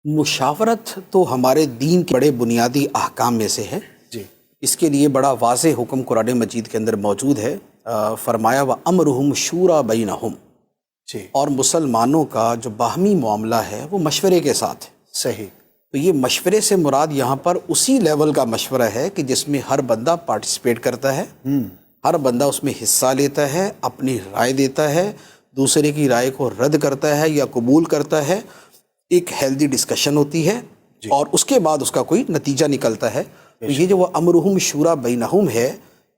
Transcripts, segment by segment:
مشاورت تو ہمارے دین کے بڑے بنیادی احکام میں سے ہے جی. اس کے لیے بڑا واضح حکم قرآن مجید کے اندر موجود ہے. فرمایا وَأَمْرُهُمْ شُورَىٰ بَيْنَهُمْ. جی اور مسلمانوں کا جو باہمی معاملہ ہے وہ مشورے کے ساتھ ہے. صحیح. تو یہ مشورے سے مراد یہاں پر اسی لیول کا مشورہ ہے کہ جس میں ہر بندہ پارٹیسپیٹ کرتا ہے، ہر بندہ اس میں حصہ لیتا ہے، اپنی رائے دیتا ہے، دوسرے کی رائے کو رد کرتا ہے یا قبول کرتا ہے، ایک ہیلدی ڈسکشن ہوتی ہے اور اس کے بعد اس کا کوئی نتیجہ نکلتا ہے. تو یہ جو وہ امرہم شورا بینہم ہے،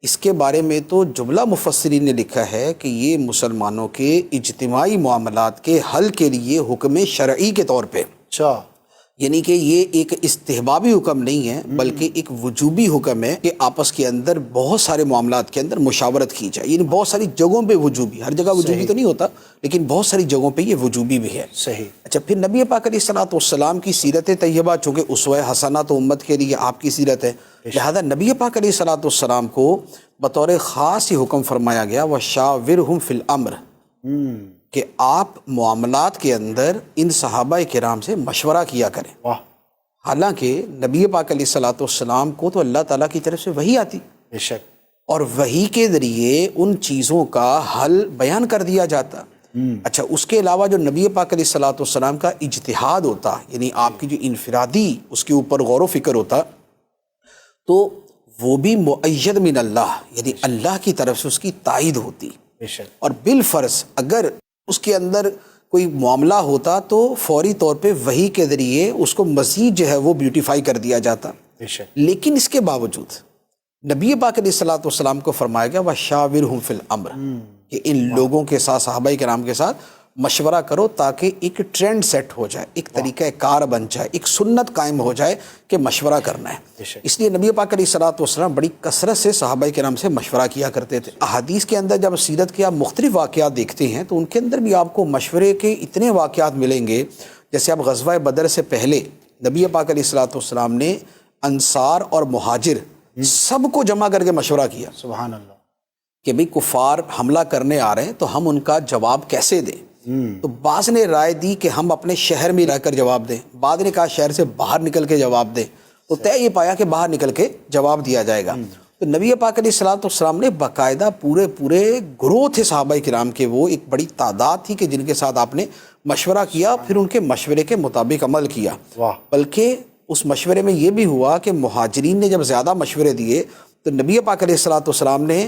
اس کے بارے میں تو جملہ مفسرین نے لکھا ہے کہ یہ مسلمانوں کے اجتماعی معاملات کے حل کے لیے حکم شرعی کے طور پہ، اچھا، یعنی کہ یہ ایک استحبابی حکم نہیں ہے بلکہ ایک وجوبی حکم ہے کہ آپس کے اندر بہت سارے معاملات کے اندر مشاورت کی جائے. یعنی بہت ساری جگہوں پہ وجوبی، ہر جگہ وجوبی تو نہیں ہوتا لیکن بہت ساری جگہوں پہ یہ وجوبی بھی ہے. صحیح. اچھا، پھر نبی پاک علیہ الصلوۃ والسلام کی سیرت طیبہ چونکہ اسوہ حسنہ تو امت کے لیے آپ کی سیرت ہے، لہذا نبی پاک علیہ الصلوۃ والسلام کو بطور خاص ہی حکم فرمایا گیا وَشَاوِرْهُمْ فِي الْأَمْرِ، کہ آپ معاملات کے اندر ان صحابہ کرام سے مشورہ کیا کریں. واہ. حالانکہ نبی پاک علیہ الصلوۃ والسلام کو تو اللہ تعالیٰ کی طرف سے وحی آتی بے شک. اور وحی کے ذریعے ان چیزوں کا حل بیان کر دیا جاتا. اچھا، اس کے علاوہ جو نبی پاک علیہ الصلوۃ والسلام کا اجتہاد ہوتا، یعنی آپ کی جو انفرادی اس کے اوپر غور و فکر ہوتا، تو وہ بھی مؤید من اللہ، یعنی اللہ کی طرف سے اس کی تائید ہوتی. بے شک. اور بالفرض اگر اس کے اندر کوئی معاملہ ہوتا تو فوری طور پہ وحی کے ذریعے اس کو مزید جو ہے وہ بیوٹیفائی کر دیا جاتا. بے شک. لیکن اس کے باوجود نبی پاک علیہ الصلوۃ والسلام کو فرمایا گیا وَشَاوِرْهُمْ فِي الْأَمْرِ، کہ ان لوگوں کے ساتھ، صحابہ کرام کے ساتھ مشورہ کرو تاکہ ایک ٹرینڈ سیٹ ہو جائے، ایک طریقہ کار بن جائے، ایک سنت قائم ہو جائے کہ مشورہ کرنا ہے. اس لیے نبی پاک علیہ الصلوۃ والسلام بڑی کثرت سے صحابہ کرام سے مشورہ کیا کرتے تھے. احادیث کے اندر جب سیرت کے آپ مختلف واقعات دیکھتے ہیں تو ان کے اندر بھی آپ کو مشورے کے اتنے واقعات ملیں گے. جیسے آپ غزوہ بدر سے پہلے نبی پاک علیہ الصلوۃ والسلام نے انصار اور مہاجر سب کو جمع کر کے مشورہ کیا. سبحان اللہ. کہ بھئی کفار حملہ کرنے آ رہے ہیں تو ہم ان کا جواب کیسے دیں. تو بعض نے رائے دی کہ ہم اپنے شہر میں رہ کر جواب دیں، بعض نے کہا شہر سے باہر نکل کے جواب دیں. تو طے یہ پایا کہ باہر نکل کے جواب دیا جائے گا. تو نبی پاک علیہ الصلوۃ والسلام نے باقاعدہ پورے گروہ تھے صحابہ کرام کے، وہ ایک بڑی تعداد تھی کہ جن کے ساتھ آپ نے مشورہ کیا، پھر ان کے مشورے کے مطابق عمل کیا. بلکہ اس مشورے میں یہ بھی ہوا کہ مہاجرین نے جب زیادہ مشورے دیے تو نبی پاک علیہ الصلوۃ والسلام نے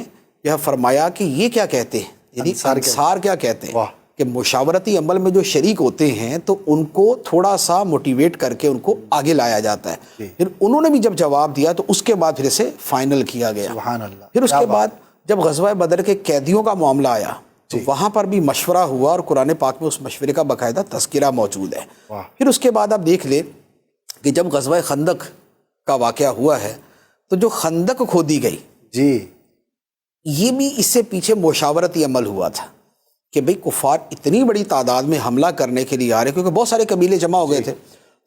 یہ فرمایا کہ یہ کیا کہتے ہیں، یعنی انصار کیا کہتے ہیں کہ مشاورتی عمل میں جو شریک ہوتے ہیں تو ان کو تھوڑا سا موٹیویٹ کر کے ان کو آگے لایا جاتا ہے. پھر انہوں نے بھی جب جواب دیا تو اس کے بعد پھر اسے فائنل کیا گیا. سبحان اللہ. پھر اس کے بعد جب غزوہ بدر کے قیدیوں کا معاملہ آیا تو وہاں پر بھی مشورہ ہوا اور قرآن پاک میں اس مشورے کا باقاعدہ تذکرہ موجود ہے. پھر اس کے بعد آپ دیکھ لیں کہ جب غزوہ خندق کا واقعہ ہوا ہے تو جو خندق کھودی گئی، جی، یہ بھی اس سے پیچھے مشاورتی عمل ہوا تھا کہ بھئی کفار اتنی بڑی تعداد میں حملہ کرنے کے لیے آ رہے، کیونکہ بہت سارے قبیلے جمع ہو گئے تھے،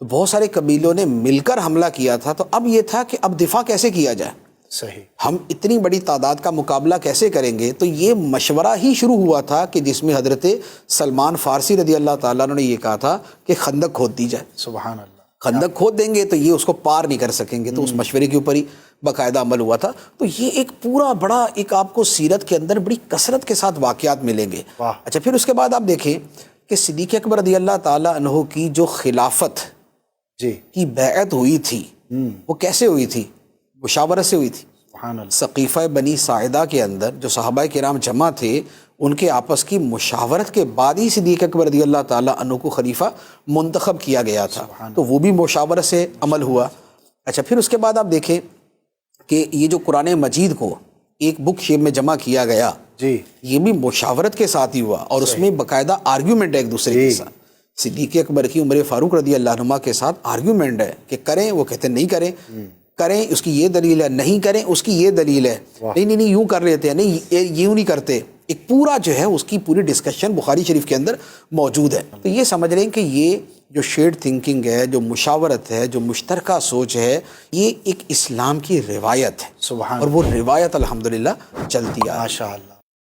تو بہت سارے قبیلوں نے مل کر حملہ کیا تھا. تو اب یہ تھا کہ اب دفاع کیسے کیا جائے، صحیح، ہم اتنی بڑی تعداد کا مقابلہ کیسے کریں گے. تو یہ مشورہ ہی شروع ہوا تھا کہ جس میں حضرت سلمان فارسی رضی اللہ تعالیٰ عنہ نے یہ کہا تھا کہ خندق کھود دی جائے. سبحان اللہ. خندق کھود دیں گے تو یہ اس کو پار نہیں کر سکیں گے. تو اس مشورے کے اوپر ہی باقاعدہ عمل ہوا تھا. تو یہ ایک پورا بڑا ایک آپ کو سیرت کے اندر بڑی کثرت کے ساتھ واقعات ملیں گے. اچھا، پھر اس کے بعد آپ دیکھیں کہ صدیق اکبر رضی اللہ تعالیٰ عنہ کی جو خلافت کی بیعت ہوئی تھی وہ کیسے ہوئی تھی، مشاورت سے ہوئی تھی. سقیفہ بنی ساعدہ کے اندر جو صحابہ کرام جمع تھے ان کے آپس کی مشاورت کے بعد ہی صدیق اکبر رضی اللہ تعالیٰ عنہ کو خلیفہ منتخب کیا گیا تھا. تو وہ بھی مشاورت سے عمل ہوا. اچھا، پھر اس کے بعد آپ دیکھیں کہ یہ جو قرآن مجید کو ایک بک شیپ میں جمع کیا گیا، یہ بھی مشاورت کے ساتھ ہی ہوا اور اس میں باقاعدہ آرگیومنٹ ہے ایک دوسرے کے ساتھ. صدیق اکبر کی عمر فاروق رضی اللہ عنہ کے ساتھ آرگیومنٹ ہے کہ کریں، وہ کہتے ہیں نہیں کریں، کریں اس کی یہ دلیل ہے، نہیں کریں اس کی یہ دلیل ہے، نہیں یوں کر لیتے ہیں، نہیں یوں نہیں کرتے. ایک پورا جو ہے اس کی پوری ڈسکشن بخاری شریف کے اندر موجود ہے. تو یہ سمجھ رہے ہیں کہ یہ جو شیئرڈ تھنکنگ ہے، جو مشاورت ہے، جو مشترکہ سوچ ہے، یہ ایک اسلام کی روایت ہے. اور وہ روایت الحمدللہ چلتی ہے. ماشاء اللہ.